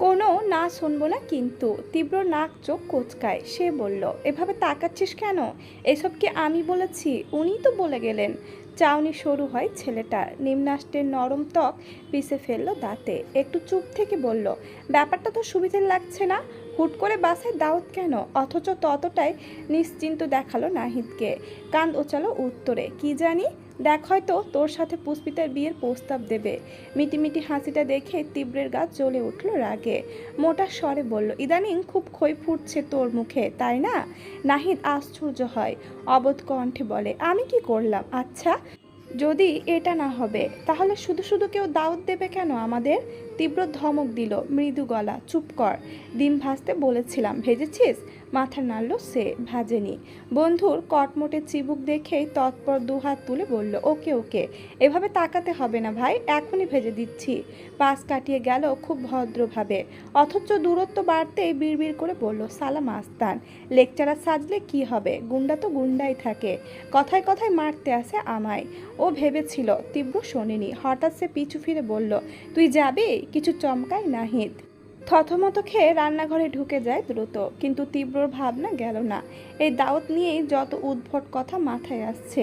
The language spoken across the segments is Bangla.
কোনো না শুনবো না, কিন্তু তীব্র নাক চোখ কোঁচকায়। সে বলল, এভাবে তাকাচ্ছিস কেন? এসব কি আমি বলেছি? উনিই তো বলে গেলেন। চাউনি শুরু হয় ছেলেটার, নিম্নাষ্টের নরম ত্বক পিষে ফেললো দাঁতে। একটু চুপ থেকে বলল, ব্যাপারটা তো সুবিধের লাগছে না। হুট করে বাসায় দাওয়াত কেন? অথচ ততটাই নিশ্চিন্ত দেখালো নাহিদকে। কান ওচালো উত্তরে, কি জানি, দেখ হয়তো তোর সাথে পুষ্পিতার বিয়ের প্রস্তাব দেবে। মিটিমিটি হাসিটা দেখে তীব্রের গা জ্বলে উঠল রাগে। মোটা স্বরে বলল, ইদানিং খুব খই ফুটছে তোর মুখে, তাই না? নাহিদ আশ্চর্য হয়, অবোধ কণ্ঠে বলে, আমি কি করলাম? আচ্ছা, যদি এটা না হবে তাহলে শুধু শুধু কেউ দাওয়াত দেবে কেন আমাদের? তীব্র ধমক দিল, মৃদু গলা, চুপ কর। ডিম ভাজতে বলেছিলাম, ভেজেছিস? মাথা নাড়ল সে, ভাজেনি। বন্ধুর কটমটে চিবুক দেখেই তৎপর দুহাত তুলে বলল, ওকে ওকে, এভাবে তাকাতে হবে না ভাই, এখনই ভেজে দিচ্ছি। পাশ কাটিয়ে গেল খুব ভদ্রভাবে, অথচ দূরত্ব বাড়তেই বিড়বিড় করে বলল, সালাম আস্তান, লেকচারার সাজলে কি হবে? গুন্ডা তো গুন্ডাই থাকে, কথায় কথায় মারতে আসে আমায়। ও ভেবেছিল তীব্র শোনেনি। হঠাৎ সে পিছু ফিরে বলল, তুই যাবি? কিছু চমকায় নাহিদ। থতমত খেয়ে রান্নাঘরে ঢুকে যায় দ্রুত, কিন্তু তীব্রর ভাবনা গেল না। এই দাওয়াত নিয়েই যত উদ্ভট কথা মাথায় আসছে,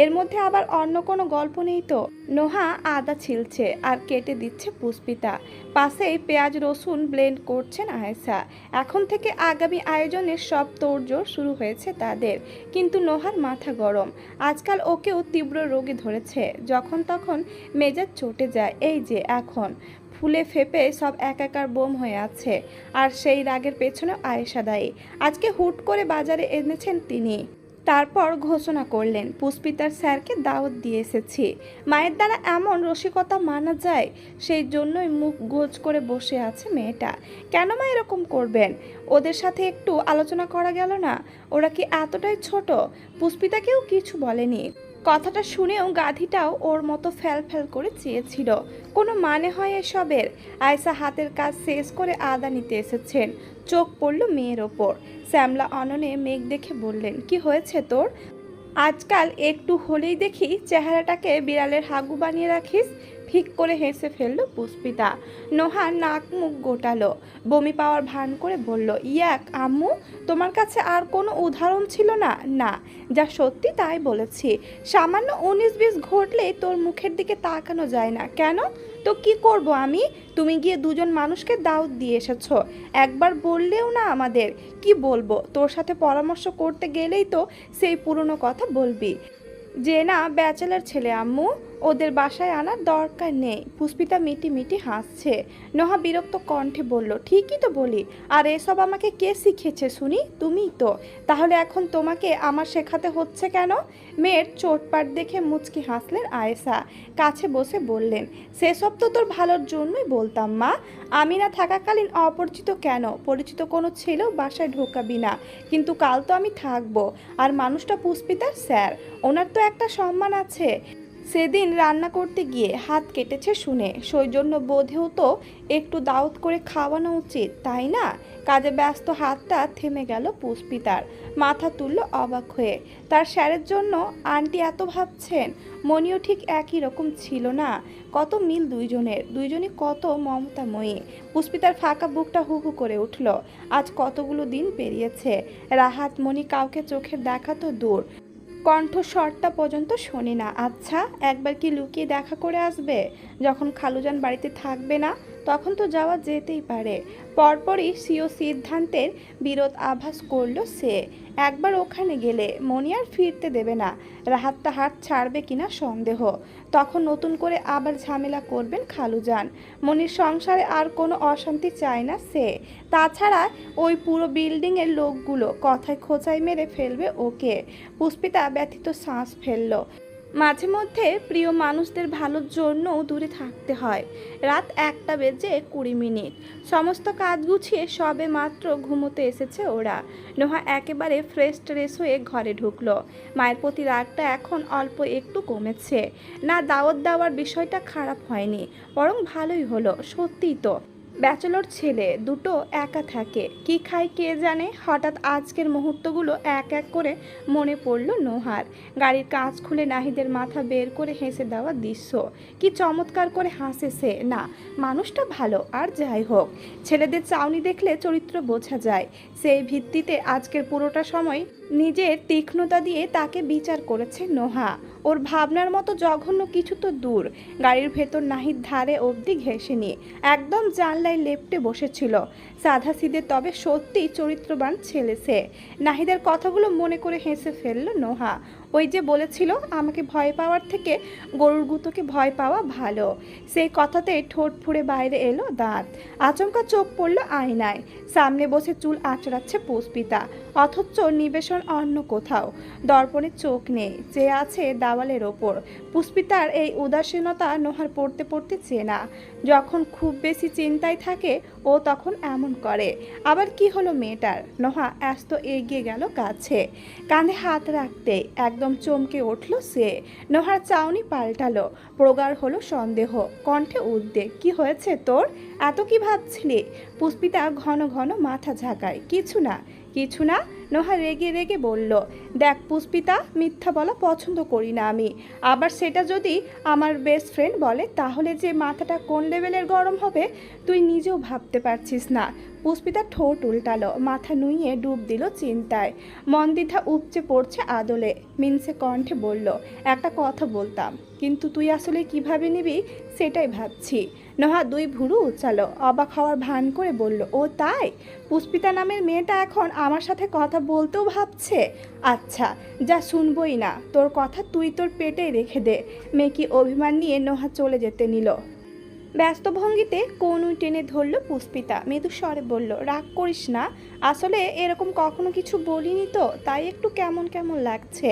এর মধ্যে আবার অন্য কোনো গল্প নেই তো? নোহা আদা ছিলছে আর কেটে দিচ্ছে পুষ্পিতা, পাশেই পেঁয়াজ রসুন ব্লেন্ড করছেন আয়েশা। এখন থেকে আগামী আয়োজনের সব তোড়জোড় শুরু হয়েছে তাদের। কিন্তু নোহার মাথা গরম। আজকাল ওকেও তীব্র রোগে ধরেছে, যখন তখন মেজাজ চটে যায়। এই যে এখন ফুলে ফেপে সব একাকার বোম হয়ে আছে, আর সেই রাগের পেছনে আয়েশা দায়ী। আজকে হুট করে বাজারে এনেছেন তিনি, তারপর ঘোষণা করলেন, পুষ্পিতার স্যারকে দাওয়াত দিয়ে এসেছি। মায়ের দ্বারা এমন রসিকতা মানা যায়? সেই জন্যই মুখ গোজ করে বসে আছে মেয়েটা। কেন মা এরকম করবেন? ওদের সাথে একটু আলোচনা করা গেল না? ওরা কি এতটাই ছোট? পুষ্পিতাকেও কিছু বলেনি। কথাটা শুনেও গাধীটাও ওর মতো ফ্যাল ফ্যাল করে চেয়েছিল। কোনো মানে হয় এসবের? আয়সা হাতের কাজ শেষ করে আদা নিতে এসেছেন। চোখ পড়ল মেয়ের ওপর। শ্যামলা অননে মেঘ দেখে বললেন, কি হয়েছে তোর? আজকাল একটু হলেই দেখি চেহারাটাকে বিড়ালের হাগু বানিয়ে রাখিস। ফিক করে হেসে ফেলল পুষ্পিতা। নোহা নাক মুখ গোটালো, বমি পাওয়ার ভান করে বলল, ইয়াক আম্মু, তোমার কাছে আর কোনো উদাহরণ ছিল না? না, যা সত্যি তাই বলেছি। সামান্য 19-20 ঘটলেই তোর মুখের দিকে তাকানো যায় না কেন? তো কি করব আমি? তুমি গিয়ে দুজন মানুষকে দাওয়াত দিয়ে এসেছো, একবার বললেও না আমাদের। কি বলবো? তোর সাথে পরামর্শ করতে গেলেই তো সেই পুরনো কথা বলবি যে না ব্যাচেলার ছেলে আম্মু, ওদের বাসায় আনার দরকার নেই। পুষ্পিতা মিটি মিটি হাসছে। নোহা বিরক্ত কণ্ঠে বলল, ঠিকই তো বলি, আর এসব আমাকে কে শিখেছে শুনি? তুমিই তো। তাহলে এখন তোমাকে আমার শেখাতে হচ্ছে কেন? মেয়ের চোটপাট দেখে মুচকি হাসলেন আয়েশা। কাছে বসে বললেন, সেসব তো তোর ভালোর জন্যই বলতাম মা। আমি না থাকাকালীন অপরিচিত কেন, পরিচিত কোনো ছেলেও বাসায় ঢোকাবি না। কিন্তু কাল তো আমি থাকবো, আর মানুষটা পুষ্পিতার স্যার, ওনার তো একটা সম্মান আছে। সেদিন রান্না করতে গিয়ে হাত কেটেছে শুনে সৌজন্য বোধেও তো একটু দাওয়াত করে খাওয়ানো উচিত, তাই না? কাজে ব্যস্ত হাতটা থেমে গেল পুষ্পিতার। মাথা তুলল অবাক হয়ে। তার স্যারের জন্য আন্টি এত ভাবছেন? মনিও ঠিক একই রকম ছিল না? কত মিল দুইজনের, দুইজনই কত মমতাময়ী। পুষ্পিতার ফাঁকা বুকটা হু হু করে উঠল। আজ কতগুলো দিন পেরিয়েছে, রাহাত মনি কাউকে চোখের দেখা তো দূর, কণ্ঠস্বরটা পর্যন্ত শোনে না। আচ্ছা, একবার কি লুকিয়ে দেখা করে আসবে? যখন খালুজান বাড়িতে থাকবে না তখন তো যাওয়া যেতেই পারে। পরপরই সিও সিদ্ধান্তের বিরোধ আভাস করলো সে। একবার ওখানে গেলে মনি আর ফিরতে দেবে না। রাহাতটা হাত ছাড়বে কিনা সন্দেহ। তখন নতুন করে আবার ঝামেলা করবেন খালুজান। মনির সংসারে আর কোনো অশান্তি চায় না সে। তাছাড়া ওই পুরো বিল্ডিংয়ের লোকগুলো কথায় খোঁচাই মেরে ফেলবে ওকে। পুষ্পিতা ব্যথিত শ্বাস ফেলল। মাঝে মধ্যে প্রিয় মানুষদের ভালোর জন্যও দূরে থাকতে হয়। রাত 1:20 সমস্ত কাজ গুছিয়ে সবে মাত্র ঘুমোতে এসেছে ওরা। নোহা একেবারে ফ্রেশ ট্রেশ হয়ে ঘরে ঢুকলো। মায়ের প্রতি রাগটা এখন অল্প একটু কমেছে। না, দাওয়াত দেওয়ার বিষয়টা খারাপ হয়নি, বরং ভালোই হলো। সত্যিই তো ব্যাচেলর ছেলে দুটো একা থাকে, কি খায় কে জানে। হঠাৎ আজকের মুহূর্তগুলো এক এক করে মনে পড়ল নোহার। গাড়ির কাঁচ খুলে নাহিদের মাথা বের করে হেসে দেওয়া দৃশ্য, কি চমৎকার করে হাসে সে। না, মানুষটা ভালো। আর যাই হোক, ছেলেদের চাউনি দেখলে চরিত্র বোঝা যায়। সেই ভিত্তিতে আজকের পুরোটা সময় নিজের তীক্ষ্ণতা দিয়ে তাকে বিচার করেছে নোহা। ওর ভাবনার মতো জঘন্য কিছু তো দূর, গাড়ির ভেতর নাহিদ ধারে অবধি ঘেঁষে নিয়ে একদম জানলায় লেপ্টে বসেছিল। সাধাসিধে তবে সত্যি চরিত্রবান ছেলে সে। নাহিদের কথাগুলো মনে করে হেসে ফেলল নোহা। ওই যে বলেছিল আমাকে ভয় পাওয়ার থেকে গরুর গুঁতোকে ভয় পাওয়া ভালো, সেই কথাতে ঠোঁট ফুঁড়ে বাইরে এলো দাঁত। আচমকা চোখ পড়ল আয়নায়। সামনে বসে চুল আঁচড়াচ্ছে পুষ্পিতা, অথচ নিবেশন অন্য কোথাও। দর্পণে চোখ নেই, চেয়ে আছে দেওয়ালের ওপর। পুষ্পিতার এই উদাসীনতা নোহার পড়তে পড়তে চেনা। যখন খুব বেশি চিন্তায় থাকে ও তখন এমন করে। আবার কি হলো মেয়েটার? নোহা ব্যস্ত এগিয়ে গেল কাছে, কাঁধে হাত রাখতে একদম চমকে উঠল সে। নোহার চাউনি পাল্টালো, প্রগাঢ় হলো সন্দেহ, কণ্ঠে উদ্বেগ। কি হয়েছে তোর? এত কি ভাবছিলি? পুষ্পিতা ঘন ঘন মাথা ঝাঁকায়। কিছু না, কিছু না। নোহা রেগে রেগে বলল, দেখ পুষ্পিতা, মিথ্যা বলা পছন্দ করি না আমি। আবার সেটা যদি আমার বেস্ট ফ্রেন্ড বলে, তাহলে যে মাথাটা কোন লেভেলের গরম হবে তুই নিজেও ভাবতে পারছিস না। পুষ্পিতা ঠোঁট উল্টালো, মাথা নুইয়ে ডুব দিল চিন্তায়। মনদ্বিধা উপচে পড়ছে আদলে। মিনসে কণ্ঠে বলল, একটা কথা বলতাম, কিন্তু তুই আসলে কিভাবে নিবি সেটাই ভাবছি। নোহা দুই ভুরু উচালো, অবাক হওয়ার ভান করে বলল, ও তাই? পুষ্পিতা নামের মেয়েটা এখন আমার সাথে কথা বলতেও ভাবছে? আচ্ছা, যা শুনবই না তোর কথা, তুই তোর পেটেই রেখে দে। মেকি অভিমান নিয়ে নোহা চলে যেতে নিল। ব্যস্ত ভঙ্গিতে কনুই টেনে ধরল পুষ্পিতা, মৃদু স্বরে বলল, রাগ করিস না, আসলে এরকম কখনো কিছু বলিনি তো, তাই একটু কেমন কেমন লাগছে।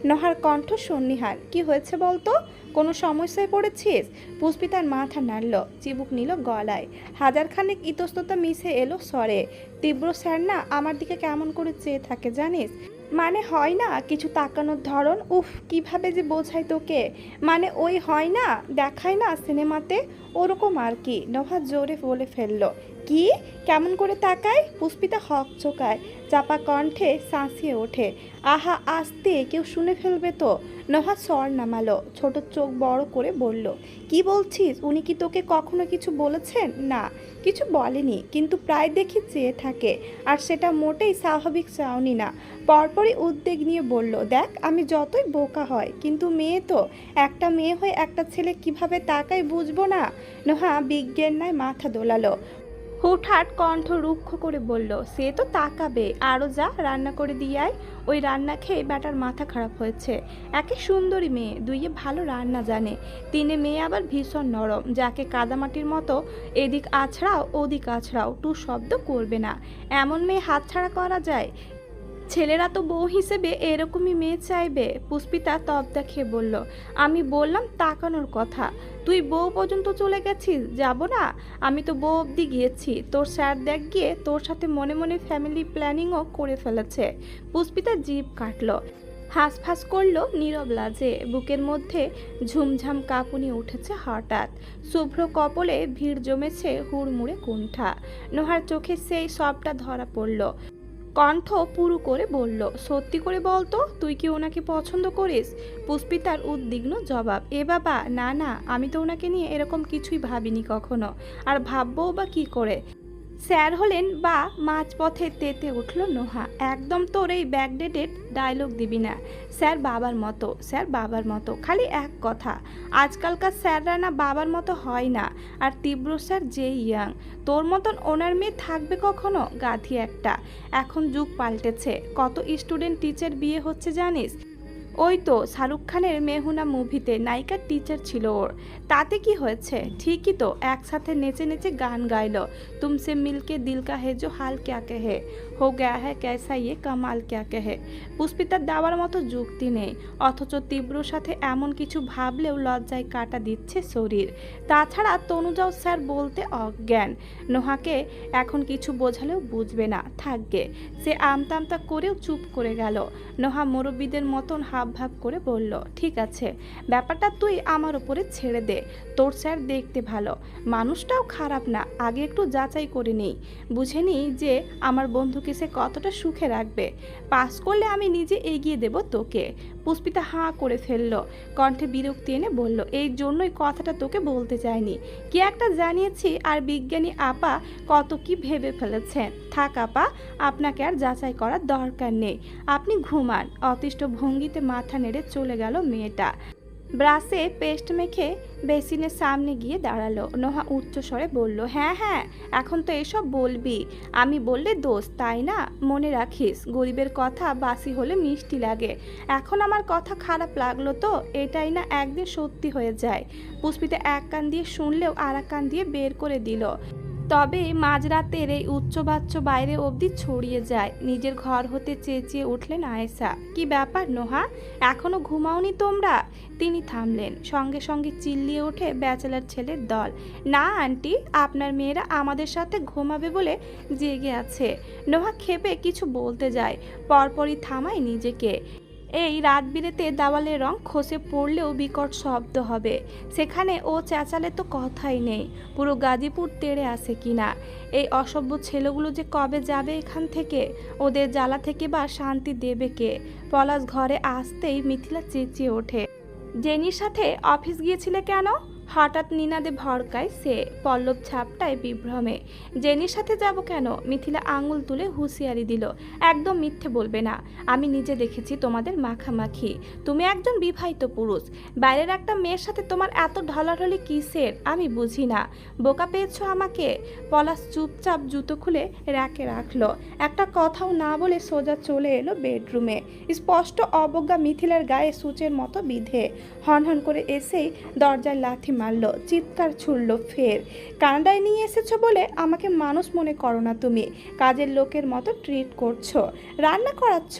নহার কণ্ঠ সন্নিহার, কি হয়েছে বলতো? কোনো সমস্যায় পড়েছিস? পুষ্পিতার মাথা নাড়ল, চিবুক নিল গলায়, হাজারখানেক ইতস্ততা মিশে এলো স্বরে। তীব্র স্যার না আমার দিকে কেমন করে চেয়ে থাকে জানিস? মানে হয় না কিছু তাকানোর ধরন, উফ কিভাবে যে বোঝাই তোকে, মানে ওই হয় না, দেখায় না সিনেমাতে, ওরকম আর কি। নোহা জোরে বলে ফেলল, কি? কেমন করে তাকায়? পুষ্পিতা হক চোকায়, চাপা কণ্ঠে শাঁসিয়ে ওঠে, আহা আস্তে, কেউ শুনে ফেলবে তো। নোহা স্বর নামালো, ছোট চোখ বড় করে বলল, কি বলছিস? উনি কি তোকে কখনো কিছু বলেছেন? না, কিছু বলেনি, কিন্তু প্রায় দেখি চেয়ে থাকে, আর সেটা মোটেই স্বাভাবিক চাওনি না। পরপরই উদ্বেগ নিয়ে বলল, দেখ আমি যতই বোকা হয়, কিন্তু মেয়ে তো, একটা মেয়ে হয়ে একটা ছেলে কিভাবে তাকায় বুঝবো না? নোহা বিজ্ঞান নয় মাথা দোলালো, হুটহাট কণ্ঠ রুক্ষ করে বলল, সে তো তাকাবে, আরও যা রান্না করে দিয়ে আয়। ওই রান্না খেয়ে ব্যাটার মাথা খারাপ হয়েছে। একে সুন্দরী মেয়ে, দুইয়ে ভালো রান্না জানে, তিনে মেয়ে আবার ভীষণ নরম, যাকে কাদামাটির মতো এদিক আছড়াও ওদিক আছড়াও টু শব্দ করবে না, এমন মেয়ে হাতছাড়া করা যায়? ছেলেরা তো বউ হিসেবে এরকমই মেয়ে চাইবে। পুষ্পিতা তবদা খেয়ে বলল, আমি বললাম তাকানোর কথা, তুই বউ পর্যন্ত চলে গেছিস? যাব না? আমি তো বউ অবধি গিয়েছি। তোর স্যার দেখ গিয়ে তোর সাথে মনে মনে ফ্যামিলি প্ল্যানিংও করে ফেলেছে। পুষ্পিতা জিভ কাটল, হাঁসফাঁস করলো নীরব লাজে, বুকের মধ্যে ঝুমঝাম কাঁপুনি উঠেছে হঠাৎ। শুভ্র কপলে ভিড় জমেছে হুড়মুড়ে কুণ্ঠা। নোহার চোখে সেই সবটা ধরা পড়ল। কণ্ঠ পুরু করে বলল, সত্যি করে বলতো, তুই কি ওনাকে পছন্দ করিস? পুষ্পিতার উদ্বিগ্ন জবাব, এ বাবা না না, আমি তো ওনাকে নিয়ে এরকম কিছুই ভাবিনি কখনো, আর ভাববও বা কি করে। স্যার হলেন বা মাঝপথে তেতে উঠল নোহা, একদম তোর এই ব্যাকডেটেড ডায়লগ দিবি না। স্যার বাবার মতো, স্যার বাবার মতো, খালি এক কথা, আজকালকার স্যাররা না বাবার মতো হয় না। আর তীব্র স্যার যে ইয়াং, তোর মতন ওনার মেয়ে থাকবে কখনো? গাধি একটা। এখন যুগ পাল্টেছে, কত স্টুডেন্ট টিচার বিয়ে হচ্ছে জানিস? ওই তো শাহরুখ খানের মেহুনা মুভিতে নায়িকার টিচার ছিল ওর, তাতে কি হয়েছে? ঠিকই তো, একসাথে নেচে নেচে গান গাইল, তুমসে মিলকে দিল কা হে জো হাল ক্যা কহে, হো গয়া হ্যায় ক্যাসা ইয়ে কামাল ক্যা কহে। পুষ্পিতার দেওয়ার মতো যুক্তি নেই, অথচ তীব্র সাথে এমন কিছু ভাবলেও লজ্জায় কাটা দিচ্ছে শরীর। তাছাড়া তনুজাও স্যার বলতে অজ্ঞান, নোহাকে এখন কিছু বোঝালেও বুঝবে না, থাকবে। সে আমতামতা করেও চুপ করে গেল। নোহা মুরব্বীদের মতন হাব ভাব ভাব করে বলল, ঠিক আছে, ব্যাপারটা তুই আমার উপরে ছেড়ে দে। তোর স্যার দেখতে ভালো, মানুষটাও খারাপ না, আগে একটু যাচাই করে নিই, বুঝে নিই যে আমার বন্ধুকে সে কতটা সুখে রাখবে। পাস করলে আমি নিজে এগিয়ে দেব তোকে। পুষ্পিতা হাঁ করে ফেলল, কণ্ঠে বিরক্তি এনে বলল, এই জন্যই কথাটা তোকে বলতে চাইনি। কি একটা জানিয়েছি আর বিজ্ঞানী আপা কত কি ভেবে ফেলেছেন। থাক আপা, আপনাকে আর যাচাই করার দরকার নেই, আপনি ঘুমান। অতিষ্ঠ ভঙ্গিতে মাথা নেড়ে চলে গেল মেয়েটা। ব্রাশে পেস্ট মেখে বেসিনের সামনে গিয়ে দাঁড়ালো। নোহা উচ্চস্বরে বলল, হ্যাঁ হ্যাঁ, এখন তো এসব বলবি, আমি বললে দোষ তাই না? মনে রাখিস, গরিবের কথা বাসি হলে মিষ্টি লাগে। এখন আমার কথা খারাপ লাগলো তো এটাই না একদিন সত্যি হয়ে যায়। পুষ্পিতা এক কান দিয়ে শুনলেও আর এক কান দিয়ে বের করে দিল। তবে মাঝরাতের এই উচ্চবাচ্য বাইরে অবধি ছড়িয়ে যায়। নিজের ঘর হতে চেঁচিয়ে উঠলেন আয়েশা, কি ব্যাপার নোহা, এখনো ঘুমাওনি তোমরা? তিনি থামলেন, সঙ্গে সঙ্গে চিল্লিয়ে ওঠে ব্যাচেলার ছেলের দল, না আন্টি, আপনার মেয়েরা আমাদের সাথে ঘুমাবে বলে জেগে আছে। নোহা ক্ষেপে কিছু বলতে যায়, পরপরই থামায় নিজেকে। এই রাত বিরেতে দেওয়ালের রং খসে পড়লেও বিকট শব্দ হবে, সেখানে ও চেঁচালে তো কথাই নেই। পুরো গাজীপুর তেড়ে আসে কিনা। এই অসভ্য ছেলেগুলো যে কবে যাবে এখান থেকে, ওদের জ্বালা থেকে বা শান্তি দেবে কে? পলাশ ঘরে আসতেই মিথিলা চেঁচিয়ে ওঠে, জেনির সাথে অফিস গিয়েছিলে কেন? হঠাৎ নিনাদে ভড়কায় সে, পল্লব ছাপটায় বিভ্রমে। জেনির সাথে যাব কেন? মিথিলা আঙুল তুলে হুঁশিয়ারি দিল, একদম মিথ্যে বলবে না, আমি নিজে দেখেছি তোমাদের মাখামাখি। তুমি একজন বিবাহিত পুরুষ, বাইরের একটা মেয়ের সাথে তোমার এত ঢলাঢলি কিসের আমি বুঝি না। বোকা পেয়েছো আমাকে। পলাশ চুপচাপ জুতো খুলে র্যাকে রাখলো, একটা কথাও না বলে সোজা চলে এলো বেডরুমে। স্পষ্ট অবজ্ঞা মিথিলার গায়ে সূচের মতো বিধে। হনহন করে এসেই দরজায় লাথি মারল, চিৎকার ছুড়ল ফের, কানাডায় নিয়ে এসেছো বলে আমাকে মানুষ মনে করো না তুমি, কাজের লোকের মতো ট্রিট করছো, রান্না করাচ্ছ,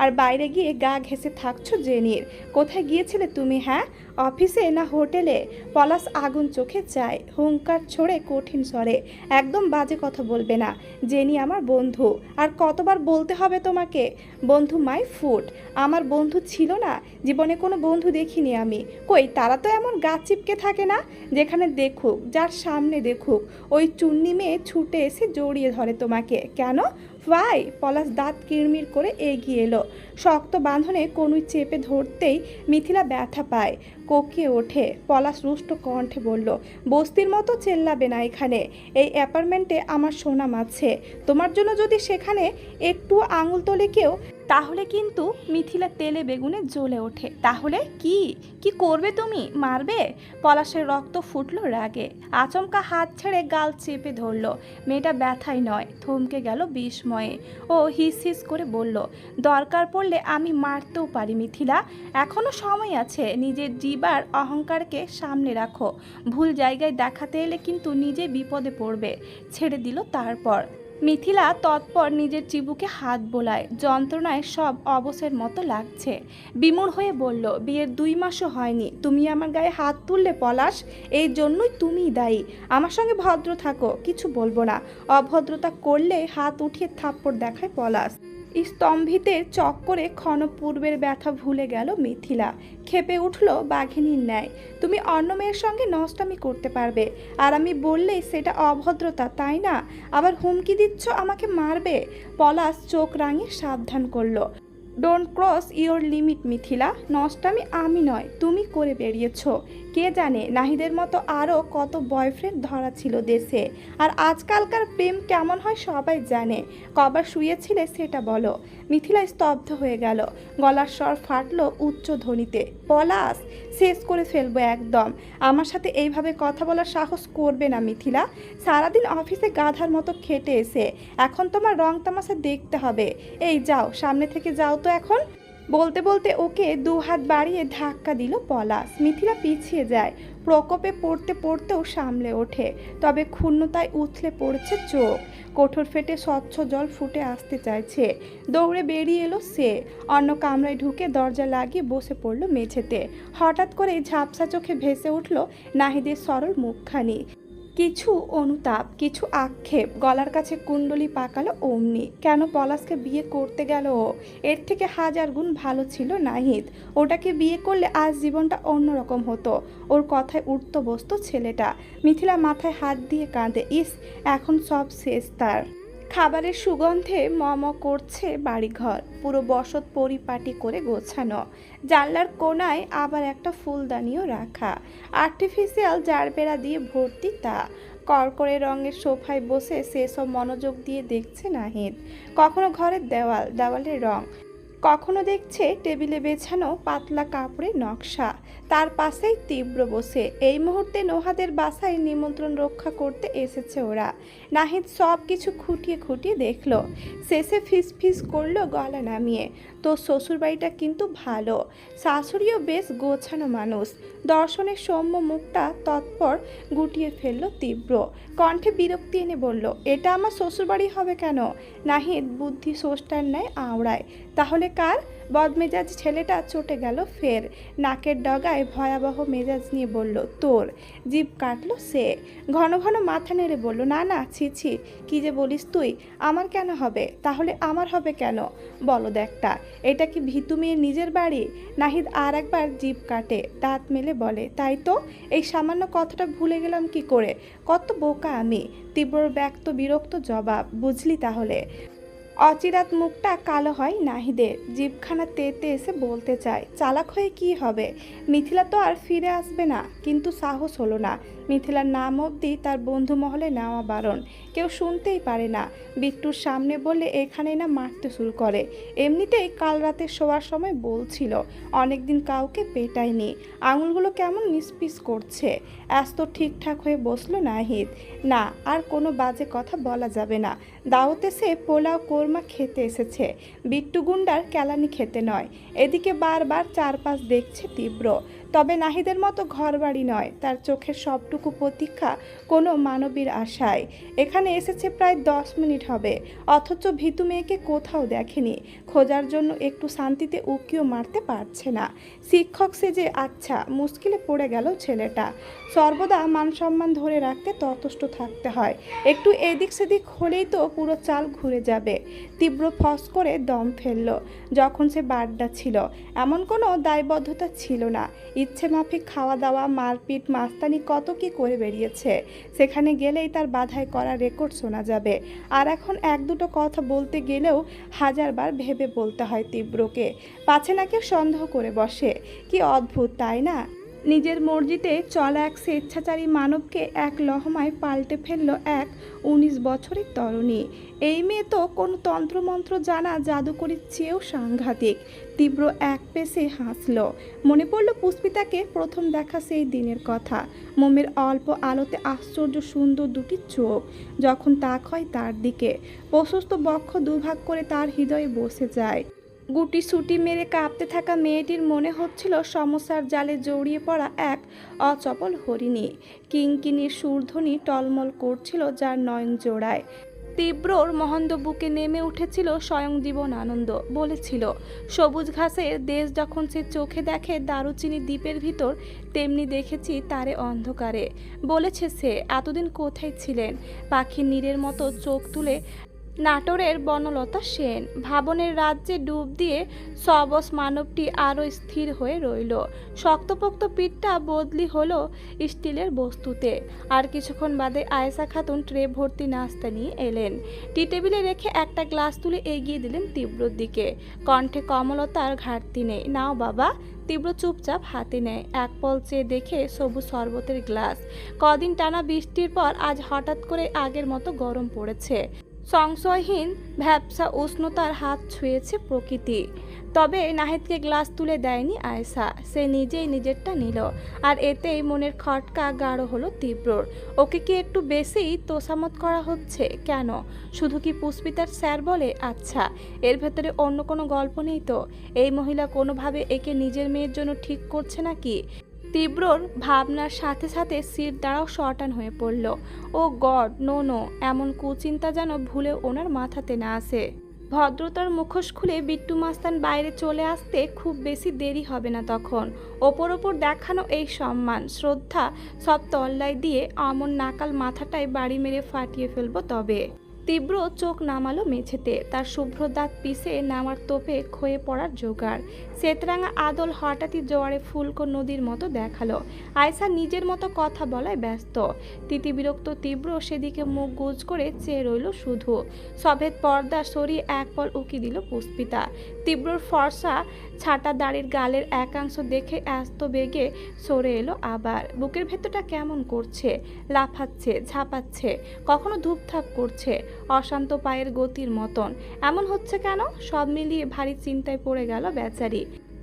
আর বাইরে গিয়ে গা ঘেঁষে থাকছো জেনির। কোথায় গিয়েছিলে তুমি? হ্যাঁ, অফিসে না হোটেলে? পলাশ আগুন চোখে চায়, হুঙ্কার ছড়ে কঠিন স্বরে, একদম বাজে কথা বলবে না। জেনি আমার বন্ধু, আর কতবার বলতে হবে তোমাকে? বন্ধু মাই ফুট, আমার বন্ধু ছিল না, জীবনে কোনো বন্ধু দেখিনি আমি। কই, তারা তো এমন গা চিপকে থাকে না, যেখানে দেখুক, যার সামনে দেখুক, ওই চুন্নি মেয়ে ছুটে এসে জড়িয়ে ধরে তোমাকে। কেন? ভাই, পলাশ দাঁত কিরমির করে এগিয়ে এলো, শক্ত বাঁধনে কনুই চেপে ধরতেই মিথিলা ব্যথা পায়, কোকিয়ে ওঠে। পলাশ রুষ্ট কণ্ঠে বলল, বস্তির মতো চেল্লাবে না এখানে, এই অ্যাপার্টমেন্টে আমার সুনাম আছে, তোমার জন্য যদি সেখানে একটু আঙুল তোলে কেউ, তাহলে কিন্তু। মিথিলা তেলে বেগুনে জ্বলে ওঠে, তাহলে কি কি করবে তুমি? মারবে? পলাশের রক্ত ফুটলো রাগে, আচমকা হাত ছেড়ে গাল চেপে ধরল। মেয়েটা ব্যথায় নয়, থমকে গেল বিস্ময়ে। ও হিস হিস করে বলল, দরকার পড়লে আমি মারতেও পারি মিথিলা, এখনো সময় আছে, নিজের জিবার অহংকারকে সামনে রাখো, ভুল জায়গায় দেখাতে এলে কিন্তু নিজে বিপদে পড়বে। ছেড়ে দিল তারপর। মিথিলা তৎপর নিজের চিবুকে হাত বোলায়, যন্ত্রণায় সব অবসের মতো লাগছে। বিমূঢ় হয়ে বলল, বিয়ের 2 মাসও হয়নি, তুমি আমার গায়ে হাত তুললে পলাশ, এই জন্যই তুমিই দায়ী। আমার সঙ্গে ভদ্র থাকো, কিছু বলবো না, অভদ্রতা করলে হাত উঠিয়ে থাপ্পড় দেখায় পলাশ। স্তম্ভিতে চক্করে ক্ষণ পূর্বের ব্যথা ভুলে গেল মিথিলা, খেপে উঠল বাঘিনীর ন্যায়। তুমি অন্য মেয়ের সঙ্গে নষ্টামি করতে পারবে, আর আমি বললেই সেটা অভদ্রতা, তাই না? আবার হুমকি দিচ্ছ আমাকে মারবে। পলাশ চোখ রাঙিয়ে সাবধান করলো, don't cross your limit Mithila, নষ্টামি আমি নয় তুমি করে বেরিয়েছ। কে জানে নাহিদের মতো আরও কত বয়ফ্রেন্ড ধরা ছিল দেশে, আর আজকালকার প্রেম কেমন হয় সবাই জানে। কবার শুয়েছিলে সেটা বলো। মিথিলা স্তব্ধ হয়ে গেল, গলার স্বর ফাটলো উচ্চ ধ্বনিতে, পলাশ, শেষ করে ফেলবো একদম, আমার সাথে এইভাবে কথা বলার সাহস করবে না মিথিলা। সারাদিন অফিসে গাধার মতো খেটে এসে এখন তোমার রং তামাশা দেখতে হবে। এই যাও, সামনে থেকে যাও তো এখন। বলতে বলতে ওকে 2 হাত বাড়িয়ে ধাক্কা দিল পলাশ। মিথিলা পিছিয়ে যায়, প্রকোপে পড়তে পড়তেও সামলে ওঠে, তবে ক্ষুণ্ণতায় উথলে পড়েছে চোখ, কোঠর ফেটে স্বচ্ছ জল ফুটে আসতে চাইছে। দৌড়ে বেরিয়ে এলো সে, অন্য কামরায় ঢুকে দরজা লাগিয়ে বসে পড়ল মেঝেতে। হঠাৎ করে ঝাপসা চোখে ভেসে উঠল নাহিদের সরল মুখখানি। কিছু অনুতাপ, কিছু আক্ষেপ, গলার কাছে কুণ্ডলি পাকালো অমনি। কেন পলাশকে বিয়ে করতে গেল ও? এর থেকে হাজার গুণ ভালো ছিল নাহিদ। ওটাকে বিয়ে করলে আজ জীবনটা অন্যরকম হতো। ওর কথায় উঠতো বসতো ছেলেটা। মিথিলা মাথায় হাত দিয়ে কাঁদে, ইস, এখন সব শেষ তার। খাবারের সুগন্ধে মম করছে বাড়িঘর, পুরো বসত পরিপাটি করে গোছানো। জানলার কোণায় আবার একটা ফুলদানিও রাখা, আর্টিফিশিয়াল জারবেরা দিয়ে ভর্তি তা। কড়কড়ে রঙের সোফায় বসে সেসব মনোযোগ দিয়ে দেখছে নাহিদ। কখনো ঘরের দেওয়ালের রং, কখনো দেখছে টেবিলে বেছানো পাতলা কাপড়ের নকশা। তার পাশেই তীব্র বসে। এই মুহূর্তে নোহাদের বাসায় নিমন্ত্রণ রক্ষা করতে এসেছে ওরা। নাহিদ সব কিছু খুঁটিয়ে খুঁটিয়ে দেখলো, শেষে ফিস করলো গলা নামিয়ে, তো শ্বশুরবাড়িটা কিন্তু ভালো, শাশুড়িও বেশ গোছানো মানুষ। দর্শনের সৌম্য মুখটা তৎপর গুটিয়ে ফেললো তীব্র, কণ্ঠে বিরক্তি এনে বলল, এটা আমার শ্বশুরবাড়ি হবে কেন? নাহিদ বুদ্ধি স্রষ্টার ন্যায় আওড়ায়, তাহলে কার? বদমেজাজ ছেলেটা চটে গেল ফের, নাকের ডগায় ভয়াবহ মেজাজ নিয়ে বলল, তোর। জিভ কাটলো সে, ঘন ঘন মাথা নেড়ে বলল, না না, ছি ছি, কি যে বলিস তুই? আমার কেন হবে? তাহলে আমার হবে কেন? বলো দেখটা, এটা কি ভীতু মেয়ের নিজের বাড়ি? নাহিদ আর একবার জিভ কাটে, দাঁত মেলে বলে, তাই তো, এই সামান্য কথাটা ভুলে গেলাম কি করে? কত বোকা আমি। তীব্র ব্যক্ত বিরক্ত জবাব, বুঝলি তাহলে? অচিরাত মুখটা কালো হয় নাহিদের, জিভখানা তেতে এসে বলতে চায়, চালাক হয়ে কি হবে? মিথিলা তো আর ফিরে আসবে না। কিন্তু সাহস হলো না। মিথিলার নাম অবধি তার বন্ধু মহলে নেওয়া বারণ, কেউ শুনতেই পারে না। বিট্টুর সামনে বললে এখানেই না মারতে শুরু করে। এমনিতেই কাল রাতে শোয়ার সময় বলছিল, অনেকদিন কাউকে পেটায়নি, আঙুলগুলো কেমন নিস্পিস করছে। আজ তো ঠিকঠাক হয়ে বসলো নাহিদ। না, আর কোনো বাজে কথা বলা যাবে না। দাওয়াতে সে পোলাও কোরমা খেতে এসেছে, বিট্টু গুন্ডার কেলানি খেতে নয়। এদিকে বারবার চারপাশ দেখছে তীব্র, তবে নাহিদের মতো ঘরবাড়ি নয়। তার চোখের সবটুকু প্রতীক্ষা কোনো মানবীর আশায়। এখানে এসেছে প্রায় 10 মিনিট হবে, অথচ ভীতু মেয়েকে কোথাও দেখেনি। খোঁজার জন্য একটু শান্তিতে উকিও মারতে পারছে না। শিক্ষক সেজে আচ্ছা, মুশকিলে পড়ে গেল ছেলেটা। সর্বদা মান সম্মান ধরে রাখতে ততষ্ট থাকতে হয়, একটু এদিক সেদিক হলেই তো পুরো চাল ঘুরে যাবে। তীব্র ফস করে দম ফেলল। যখন সে বাড্ডা ছিল এমন কোনো দায়বদ্ধতা ছিল না। ইচ্ছে মাফিক খাওয়া দাওয়া, মারপিট, মাস্তানি কত কি করে বেরিয়েছে। সেখানে গেলেই তার বাধাই করা রেকর্ড শোনা যাবে। আর এখন এক দুটো কথা বলতে গেলেও হাজারবার ভেবে বলতে হয় তীব্রকে, পাছে না কেউ সন্দেহ করে বসে। কি অদ্ভুত তাই না? নিজের মর্জিতে চলা এক স্বেচ্ছাচারী মানবকে এক লহমায় পাল্টে ফেলল এক 19 বছরের তরুণী। এই মেয়ে তো কোনো তন্ত্রমন্ত্র জানা জাদুকরির চেয়েও সাংঘাতিক। তীব্র এক পেশে হাসল। মনে পড়ল পুষ্পিতাকে প্রথম দেখা সেই দিনের কথা। মোমের অল্প আলোতে আশ্চর্য সুন্দর দুটি চোখ যখন তাক হয় তার দিকে, প্রশস্ত বক্ষ দুভাগ করে তার হৃদয়ে বসে যায়। গুটি সুটি মেরে কাঁপতে থাকা মেয়েটির মনে হচ্ছিল সমস্যার জালে জড়িয়ে পড়া এক অচপল হরিণী। কিঙ্কিনীর সুরধ্বনি টলমল করছিল যার নয়ন জোড়ায়। তীব্রর মহন্দ বুকে নেমে উঠেছিল স্বয়ং জীবন আনন্দ। বলেছিল, সবুজ ঘাসের দেশ যখন সে চোখে দেখে দারুচিনি দ্বীপের ভিতর, তেমনি দেখেছি তারে অন্ধকারে। বলেছে সে, এতদিন কোথায় ছিলেন? পাখির নীড়ের মতো চোখ তুলে নাটোরের বনলতা সেন। ভাবনের রাজ্যে ডুব দিয়ে সবস মানবটি আরও স্থির হয়ে রইল। শক্তপোক্ত পিঠটা বদলি হলো স্টিলের বস্তুতে। আর কিছুক্ষণ বাদে আয়েশা খাতুন ট্রে ভর্তি নাস্তা নিয়ে এলেন। টি টেবিলে রেখে একটা গ্লাস তুলে এগিয়ে দিলেন তীব্রর দিকে। কণ্ঠে কমলতার ঘাটতি নেই, নাও বাবা। তীব্র চুপচাপ হাতে নেয়। এক পল চেয়ে দেখে সবুজ শরবতের গ্লাস। কদিন টানা বৃষ্টির পর আজ হঠাৎ করে আগের মতো গরম পড়েছে। সংশয়হীন ভ্যাপসা উষ্ণতার হাত ছুঁয়েছে প্রকৃতি। তবে নাহিদকে গ্লাস তুলে দেয়নি আয়েশা, সে নিজেই নিজেরটা নিল। আর এতেই মনের খটকা গাঢ় হলো তীব্রর। ওকে কি একটু বেশিই তোষামত করা হচ্ছে? কেন? শুধু কি পুষ্পিতার স্যার বলে? আচ্ছা, এর ভেতরে অন্য কোনো গল্প নেই তো? এই মহিলা কোনোভাবে একে নিজের মেয়ের জন্য ঠিক করছে নাকি? তীব্রর ভাবনার সাথে সাথে সিট দ্বারাও শটান হয়ে পড়ল। ও গড, নো নো, এমন কুচিন্তা যেন ভুলেও ওনার মাথাতে না আসে। ভদ্রতার মুখোশ খুলে বিট্টু মাস্তান বাইরে চলে আসতে খুব বেশি দেরি হবে না তখন। ওপর দেখানো এই সম্মান শ্রদ্ধা সব তল্লাই দিয়ে অমন নাকাল মাথাটায় বাড়ি মেরে ফাটিয়ে ফেলবো তবে। তীব্র চোখ নামালো মেঝেতে, তার শুভ্র দাঁত পিষে নামার তোপে ক্ষয়ে পড়ার জোগাড়। শ্বেতরাঙা আদল হঠাৎই জোয়ারে ফুলকো নদীর মতো দেখালো। আয়সা নিজের মতো কথা বলায় ব্যস্ত। তিতিবিরক্ত তীব্র সেদিকে মুখ গোজ করে চেয়ে রইল শুধু। সভেদ পর্দা সরিয়ে এক পল উকি দিল পুষ্পিতা। তীব্রর ফর্সা ছাটা দাড়ির গালের একাংশ দেখে আস্ত বেগে সরে এলো আবার। বুকের ভেতরটা কেমন করছে, লাফাচ্ছে, ঝাঁপাচ্ছে, কখনো ধূপধাপ করছে অশান্ত পায়ের গতির মতন। এমন হচ্ছে কেন? সব মিলিয়ে ভারী চিন্তায় পড়ে গেল বেচারি।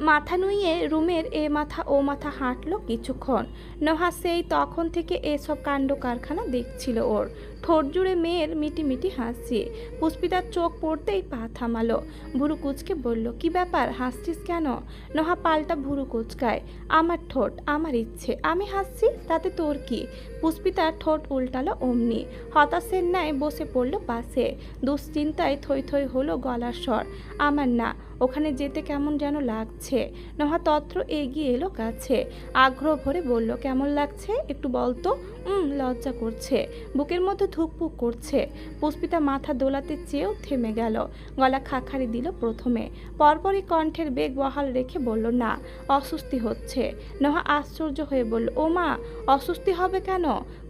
মাথা নুইয়ে রুমের এ মাথা ও মাথা হাঁটলো কিছুক্ষণ। নোহা সেই তখন থেকে এসব কাণ্ড কারখানা দেখছিল ওর। ঠোঁট জুড়ে মেয়ের মিটি হাসি। পুষ্পিতার চোখ পড়তেই পা থামালো। ভুরু কুচকে বলল, কি ব্যাপার, হাসছিস কেন? নোহা পাল্টা ভুরু কুচকায়। আমার ঠোঁট, আমার ইচ্ছে, আমি হাসছি, তাতে তোর কি? পুষ্পিতার ঠোঁট উল্টালো অমনি। হতাশের ন্যায় বসে পড়ল পাশে। দুশ্চিন্তায় থই থই হলো গলার স্বর। আমার না, ওখানে যেতে কেমন যেন লাগছে। নোহা তত্র এগিয়ে এলো কাছে। আগ্রহ ভরে বলল, কেমন লাগছে একটু বলতো? লজ্জা করছে, বুকের মধ্যে ধুকপুক করছে। পুষ্পিতা মাথা দোলাতে চেয়েও থেমে গেল। গলা খাখারি দিল প্রথমে, পরপরই কণ্ঠের বেগ বহাল রেখে বলল, না, অস্বস্তি হচ্ছে। নোহা আশ্চর্য হয়ে বলল, ও মা, অস্বস্তি হবে কেন?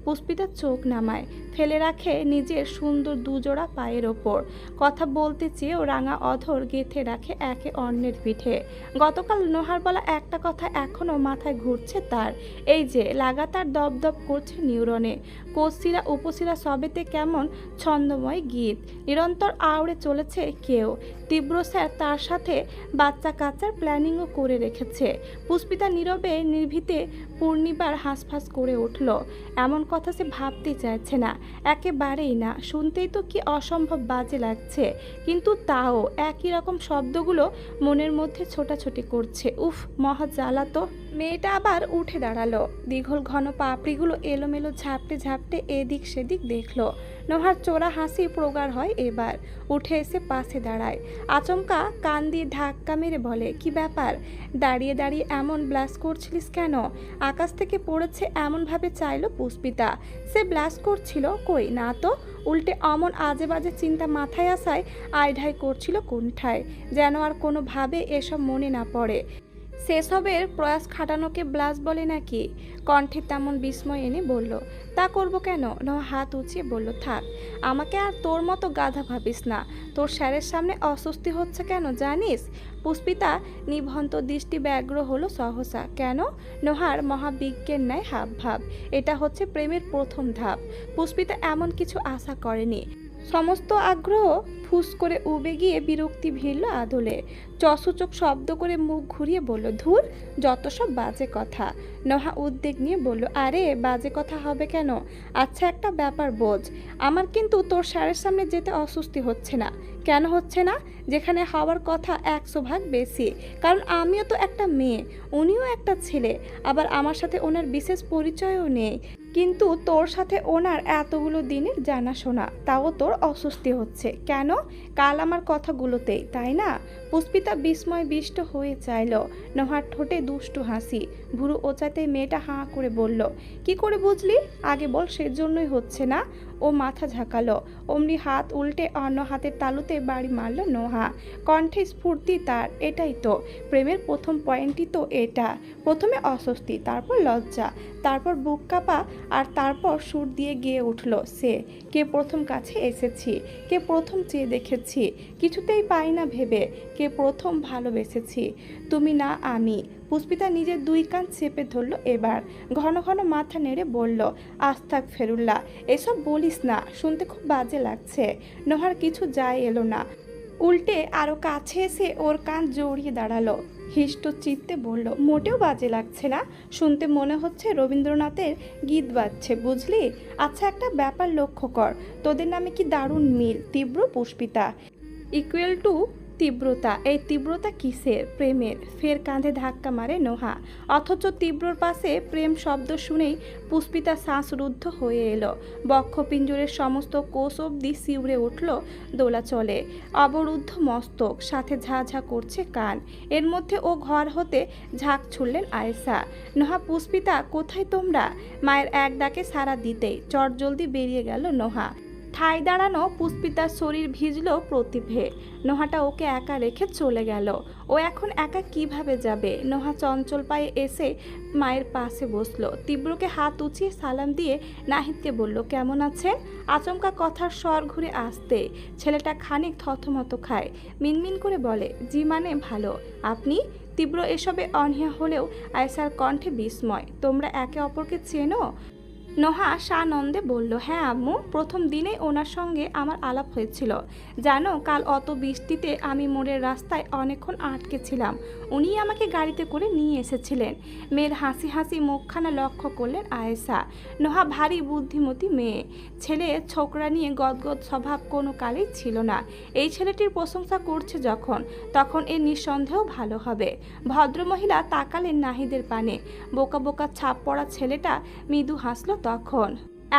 পুষ্পিতা চোখ নামায়, ফেলে রাখে নিজের সুন্দর দুজোড়া পায়ের ওপর। কথা বলতে চেয়েও রাঙা অধর গেঁথে রাখে একে অন্যের পিঠে। গতকাল নোহার বলা একটা কথা এখনও মাথায় ঘুরছে তার। এই যে লাগাতার দপদপ করছে নিউরনে। কোষশিরা উপশিরা সবেতে কেমন ছন্দময় গীত নিরন্তর আওড়ে চলেছে কেউ। তীব্র স্যার তার সাথে বাচ্চা কাচ্চার প্ল্যানিংও করে রেখেছে। পুষ্পিতা নীরবে নির্ভীতে পূর্ণিবার হাঁসফাঁস করে উঠল। এমন কথা সে ভাবতে চাইছে না, একেবারেই না। শুনতেই তো কি অসম্ভব বাজে লাগছে, কিন্তু তাও একই রকম শব্দগুলো মনের মধ্যে ছোটাছুটি করছে। উফ, মহা জ্বালা তো। মেয়েটা আবার উঠে দাঁড়ালো। দীঘল ঘন পাপড়িগুলো এলোমেলো ঝাপটে ঝাপটে এদিক সেদিক দেখলো। নোহার চোরা হাসি প্রগাঢ় হয় এবার। উঠে এসে পাশে দাঁড়ায়। আচমকা কান দিয়ে ধাক্কা মেরে বলে, কি ব্যাপার, দাঁড়িয়ে দাঁড়িয়ে এমন ব্লাস করছিলিস কেন? আকাশ থেকে পড়েছে এমনভাবে চাইলো পুষ্পিতা। সে ব্লাস করছিল? কই না তো। উল্টে অমন আজে বাজে চিন্তা মাথায় আসায় আইঢাই করছিল কোণঠায়, যেন আর কোনোভাবে এসব মনে না পড়ে। সেসবের প্রয়াস খাটানোকে ব্লাস বলে নাকি? কণ্ঠে তেমন বিস্ময় এনে বলল, তা করব কেন? হাত উঁচিয়ে বলল, থাক, আমাকে আর তোর মতো গাধা ভাবিস না। তোর স্যারের সামনে অস্বস্তি হচ্ছে কেন জানিস? পুষ্পিতা নিভন্ত দৃষ্টি ব্যগ্র হলো সহসা। কেন? নোহার মহাবিজ্ঞের ন্যায় হাব ভাব। এটা হচ্ছে প্রেমের প্রথম ধাপ। পুষ্পিতা এমন কিছু আশা করেনি। সমস্ত আগ্রহ ফুস করে উবে গিয়ে বিরক্তি ভিড়ল আদলে। চসূচক শব্দ করে মুখ ঘুরিয়ে বলল, ধুর, যত সব বাজে কথা। নোহা উদ্বেগ নিয়ে বলল, আরে বাজে কথা হবে কেন? আচ্ছা, একটা ব্যাপার বোঝ, আমার কিন্তু তোর স্যারের সামনে যেতে অস্বস্তি হচ্ছে না। কেন হচ্ছে না? যেখানে হওয়ার কথা 100 ভাগ বেশি। কারণ আমিও তো একটা মেয়ে, উনিও একটা ছেলে, আবার আমার সাথে ওনার বিশেষ পরিচয়ও নেই। কিন্তু তোর সাথে ওনার এতগুলো দিনের জানাশোনা, তাও তোর অস্বস্তি হচ্ছে কেন? কাল আমার কথাগুলোতেই, তাই না? পুষ্পিতা বিস্ময় বিষ্ট হয়ে চাইল। নোহার ঠোঁটে দুষ্টু হাসি। ভুরু ওচাতে মেয়েটা হাঁ করে বলল, কি করে বুঝলি? আগে বল, সেজন্যই হচ্ছে না। ও মাথা ঝাঁকালো। অমনি হাত উল্টে অন্য হাতের তালুতে বাড়ি মারল নোহা। কণ্ঠে স্ফূর্তি তার। এটাই তো প্রেমের প্রথম পয়েন্টই তো এটা। প্রথমে অস্বস্তি, তারপর লজ্জা, তারপর বুক কাঁপা, আর তারপর সুর দিয়ে গেয়ে উঠল সে। কে প্রথম কাছে এসেছি, কে প্রথম চেয়ে দেখেছি, কিছুতেই পাই না ভেবে, কে প্রথম ভালোবেসেছি, তুমি না আমি। পুষ্পিতা নিজের দুই কান চেপে ধরল এবার। ঘন ঘন মাথা নেড়ে বলল, আস্তাক ফেরুল্লাহ, এসব বলিস না, শুনতে খুব বাজে লাগছে। নোহার কিছু যায় এলো না, উল্টে আরও কাছে এসে ওর কান জড়িয়ে দাঁড়ালো। হিষ্ট চিত্তে বলল, মোটেও বাজে লাগছে না, শুনতে মনে হচ্ছে রবীন্দ্রনাথের গীত বাজছে, বুঝলি? আচ্ছা, একটা ব্যাপার লক্ষ্য কর, তোদের নামে কি দারুণ মিল। তীব্র পুষ্পিতা ইকুয়াল টু তীব্রতা, এই তীব্রতা কিসের? প্রেমের। ফের কাঁধে ধাক্কা মারে নোহা। অথচ তীব্রর পাশে প্রেম শব্দ শুনেই পুষ্পিতা শ্বাসরুদ্ধ হয়ে এলো। বক্ষপিঞ্জরের সমস্ত কোষ অবধি শিউরে উঠল দোলাচলে। অবরুদ্ধ মস্তক, সাথে ঝা ঝা করছে কান। এর মধ্যে ও ঘর হতে ঝাঁক ছুড়লেন আয়েশা। নোহা, পুষ্পিতা, কোথায় তোমরা? মায়ের এক ডাকে সাড়া দিতেই চটজলদি বেরিয়ে গেল নোহা। ঠায় দাঁড়ানো পুষ্পিতার শরীর ভিজল প্রতিভে। নোহাটা ওকে একা রেখে চলে গেল। ও এখন একা কিভাবে যাবে? নোহা চঞ্চল পায়ে এসে মায়ের পাশে বসলো। তীব্রকে হাত উঁচিয়ে সালাম দিয়ে নাহিদকে বলল, কেমন আছেন? আচমকা কথার স্বর ঘুরে আসতে ছেলেটা খানিক থতমত খায়। মিনমিন করে বলে, জি মানে ভালো। আপনি? তীব্র এসবে অনীহা হলেও আয়েশার কণ্ঠে বিস্ময়। তোমরা একে অপরকে চেনো? নোহা সানন্দে বলল, হ্যাঁ আম্মু, প্রথম দিনেই ওনার সঙ্গে আমার আলাপ হয়েছিল। জানো, কাল অত বৃষ্টিতে আমি মোড়ের রাস্তায় অনেকক্ষণ আটকে ছিলাম। উনিই আমাকে গাড়িতে করে নিয়ে এসেছিলেন। মেয়ের হাসি হাসি মুখখানা লক্ষ্য করলেন আয়েশা। নোহা ভারী বুদ্ধিমতী মেয়ে। ছেলে ছোকরা নিয়ে গদগদ স্বভাব কোনো কালেই ছিল না। এই ছেলেটির প্রশংসা করছে যখন, তখন এর নিঃসন্দেহ ভালো হবে। ভদ্রমহিলা তাকালেন নাহিদের পানে। বোকা বোকা ছাপ পড়া ছেলেটা মৃদু হাসল তখন।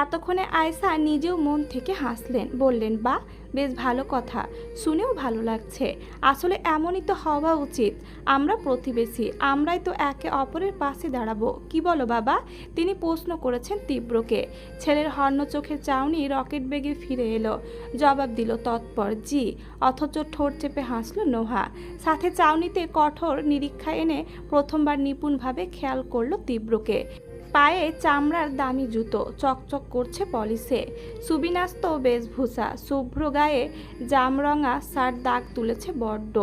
এতক্ষণে আয়েশা নিজেও মন থেকে হাসলেন, বললেন, বা বেশ ভালো কথা, শুনেও ভালো লাগছে। আসলে এমনই তো হওয়া উচিত। আমরা প্রতিবেশী, আমরাই তো একে অপরের পাশে দাঁড়াবো, কি বলো বাবা? তিনি প্রশ্ন করেছেন তীব্রকে। ছেলের হর্ণ চোখের চাউনি রকেট বেগে ফিরে এলো। জবাব দিল তৎপর, জি। অথচ ঠোঁট চেপে হাসল নোহা। সাথে চাউনিতে কঠোর নিরীক্ষা এনে প্রথমবার নিপুণভাবে খেয়াল করল তীব্রকে। পায়ে চামড়ার দামি জুতো, চকচক করছে পলিশে। সুবিন্যস্ত বেশভূষা, শুভ্র গায়ে জামরঙা শার্ট দাগ তুলেছে বড্ড।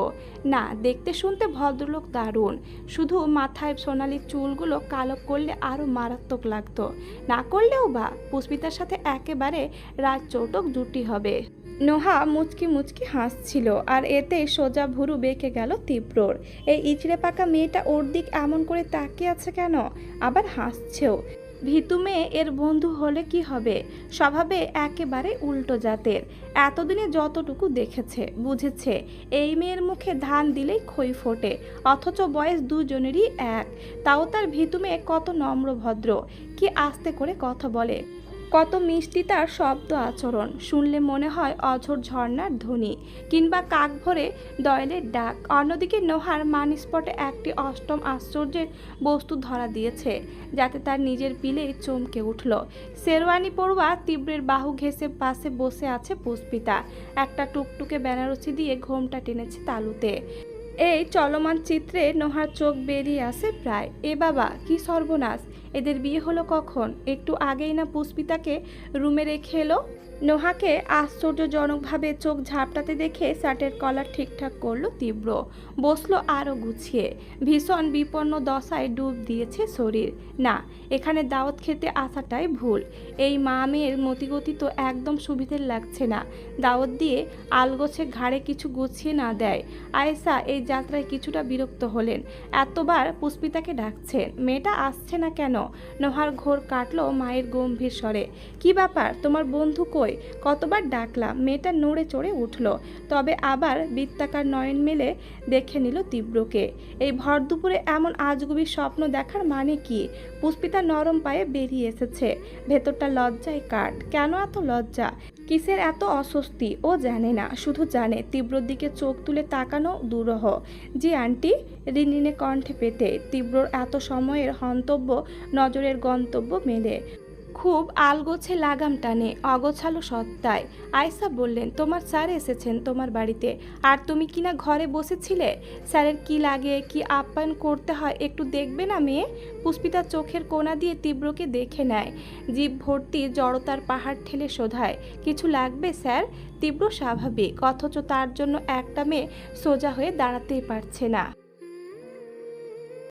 না, দেখতে শুনতে ভদ্রলোক দারুণ। শুধু মাথায় সোনালি চুলগুলো কালো করলে আরও মারাত্মক লাগতো। না করলেও বা পুষ্পিতার সাথে একেবারে রাজচৌটক জুটি হবে। নোহা মুচকি মুচকি হাসছিল, আর এতে সোজা ভুরু বেঁকে গেল তীব্রর। এই ইচড়ে পাকা মেয়েটা ওর দিক এমন করে তাকিয়ে আছে কেন? আবার হাসছেও। ভীতু মেয়ে এর বন্ধু হলে কি হবে? স্বভাবে একেবারে উল্টো জাতের। এতদিনে যতটুকু দেখেছে, বুঝেছে এই মেয়ের মুখে ধান দিলেই খই ফোটে, অথচ বয়স দুজনেরই এক। তাও তার ভীতু মেয়ে কত নম্র ভদ্র, কি আস্তে করে কথা বলে, কত মিষ্টি তার শব্দ আচরণ। শুনলে মনে হয় অঝোর ঝর্ণার ধ্বনি, কিংবা কাক ভরে দয়ালের ডাক। অন্যদিকে নোহার মানিস্পটে একটি অষ্টম আশ্চর্যের বস্তু ধরা দিয়েছে, যাতে তার নিজের পিলেই চমকে উঠল। শেরওয়ানি পড়ুয়া তীব্রের বাহু ঘেঁষে পাশে বসে আছে পুষ্পিতা। একটা টুকটুকে বেনারসি দিয়ে ঘোমটা টেনেছে তালুতে। এই চলমান চিত্রে নোহার চোখ বেরিয়ে আসে প্রায়। এ বাবা, কি সর্বনাশ! এদের বিয়ে হলো কখন? একটু আগেই না পুষ্পিতাকে রুমে রেখে এলো। নোহাকে আশ্চর্যজনকভাবে চোখ ঝাপটাতে দেখে শার্টের কলার ঠিকঠাক করলো তীব্র। বসলো আরও গুছিয়ে। ভীষণ বিপন্ন দশায় ডুব দিয়েছে শরীর। না, এখানে দাওয়াত খেতে আসাটাই ভুল। এই মা মেয়ের মতিগতি তো একদম সুবিধের লাগছে না। দাওয়াত দিয়ে আলগোছে ঘাড়ে কিছু গুছিয়ে না দেয়। আয়েশা এই যাত্রায় কিছুটা বিরক্ত হলেন। এতবার পুষ্পিতাকে ডাকছেন, মেয়েটা আসছে না কেন? নোহার ঘোর কাটলো মায়ের গম্ভীর স্বরে। কি ব্যাপার, তোমার বন্ধু কই? কতবার ডাকলাম, মেয়েটা নড়ে চড়ে উঠল। তবে আবার বৃত্তাকার নয়ন মেলে দেখে নিল তীব্রকে। এই ভর দুপুরে এমন আজগুবি স্বপ্ন দেখার মানে কি? পুষ্পিতা নরম পায়ে বেরিয়ে এসেছে। ভেতরটা লজ্জায় কাট। কেন এত লজ্জা? কিসের এত অস্বস্তি? ও জানে না, শুধু জানে তীব্রর দিকে চোখ তুলে তাকানো দুরূহ। জি আন্টি, রিনরিনে কণ্ঠে পেতে তীব্রর এত সময়ের হন্তব্য নজরের গন্তব্য মেলে। খুব আলগোছে লাগাম টানে, অগোছালো সত্তায়। আয়েশা বললেন, তোমার স্যার এসেছেন তোমার বাড়িতে, আর তুমি কিনা ঘরে বসেছিলে। স্যারের কি লাগে, কি আপ্যায়ন করতে হয় একটু দেখবে না মেয়ে? পুষ্পিতা চোখের কোণা দিয়ে তীব্রকে দেখে নেয়। জিভ ভর্তি জড়তার পাহাড় ঠেলে শোধায়, কিছু লাগবে স্যার? তীব্র স্বাভাবিক, অথচ তার জন্য একটা মেয়ে সোজা হয়ে দাঁড়াতেই পারছে না।